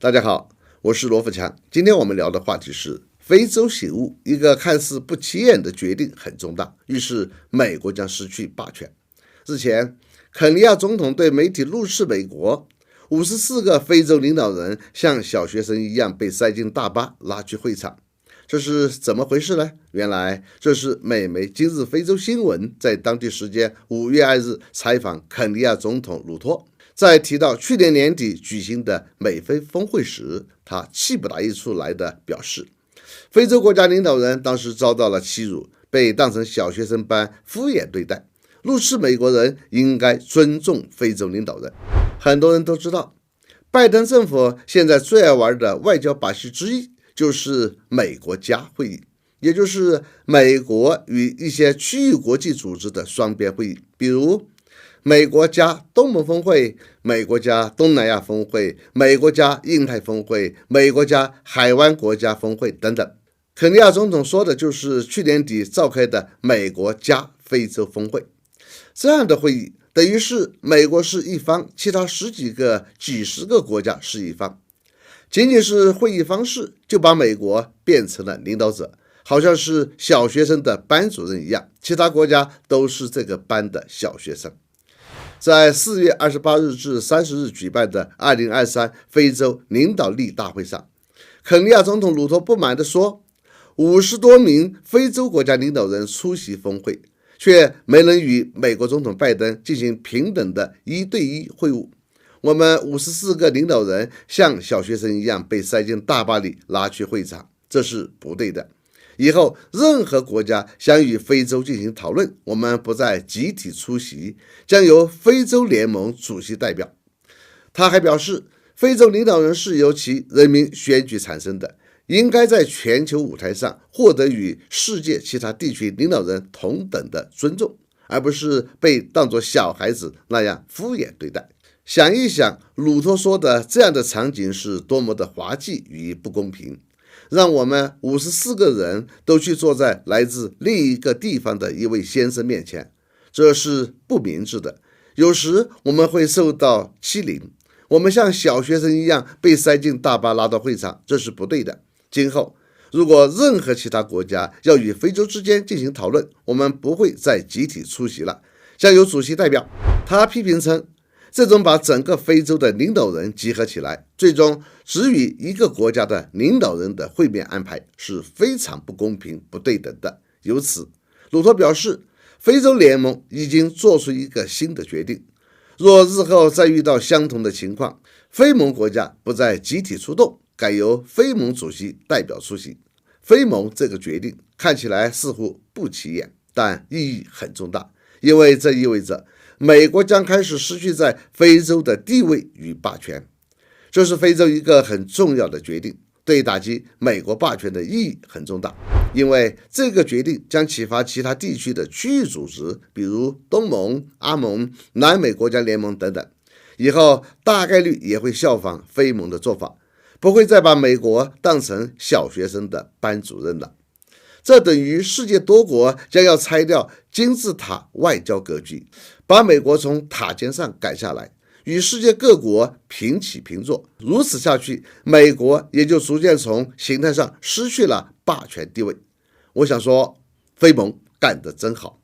大家好，我是罗富强。今天我们聊的话题是非洲醒悟，一个看似不起眼的决定很重大，预示美国将失去霸权。日前，肯尼亚总统对媒体怒斥美国，54个非洲领导人像小学生一样被塞进大巴拉去会场。这是怎么回事呢？原来这是美媒今日非洲新闻在当地时间5月2日采访肯尼亚总统鲁托，在提到去年年底举行的美非峰会时，他气不打一处来的表示，非洲国家领导人当时遭到了欺辱，被当成小学生般敷衍对待，怒斥美国人应该尊重非洲领导人。很多人都知道，拜登政府现在最爱玩的外交把戏之一就是美国加会议，也就是美国与一些区域国际组织的双边会议，比如美国加东盟峰会、美国加东南亚峰会、美国加印太峰会、美国加海湾国家峰会等等。肯尼亚总统说的就是去年底召开的美国加非洲峰会。这样的会议等于是美国是一方，其他十几个、几十个国家是一方。仅仅是会议方式就把美国变成了领导者，好像是小学生的班主任一样，其他国家都是这个班的小学生。在4月28日至30日举办的2023非洲领导力大会上，肯尼亚总统鲁托不满地说，50多名非洲国家领导人出席峰会，却没能与美国总统拜登进行平等的1对1会晤。我们54个领导人像小学生一样被塞进大巴里拉去会场，这是不对的。以后任何国家想与非洲进行讨论，我们不再集体出席，将由非洲联盟主席代表。他还表示，非洲领导人是由其人民选举产生的，应该在全球舞台上获得与世界其他地区领导人同等的尊重，而不是被当作小孩子那样敷衍对待。想一想，鲁托说的这样的场景是多么的滑稽与不公平，让我们54个人都去坐在来自另一个地方的一位先生面前，这是不明智的。有时我们会受到欺凌，我们像小学生一样被塞进大巴拉到会场，这是不对的。今后如果任何其他国家要与非洲之间进行讨论，我们不会再集体出席了，将由主席代表。他批评称，这种把整个非洲的领导人集合起来，最终只与一个国家的领导人的会面安排，是非常不公平、不对等的。由此，鲁托表示，非洲联盟已经做出一个新的决定，若日后再遇到相同的情况，非盟国家不再集体出动，改由非盟主席代表出席。非盟这个决定看起来似乎不起眼，但意义很重大，因为这意味着美国将开始失去在非洲的地位与霸权，这是非洲一个很重要的决定，对打击美国霸权的意义很重大，因为这个决定将启发其他地区的区域组织，比如东盟、阿盟、南美国家联盟等等，以后大概率也会效仿非盟的做法，不会再把美国当成小学生的班主任了。这等于世界多国将要拆掉金字塔外交格局，把美国从塔尖上赶下来，与世界各国平起平坐。如此下去，美国也就逐渐从形态上失去了霸权地位。我想说，非盟干得真好。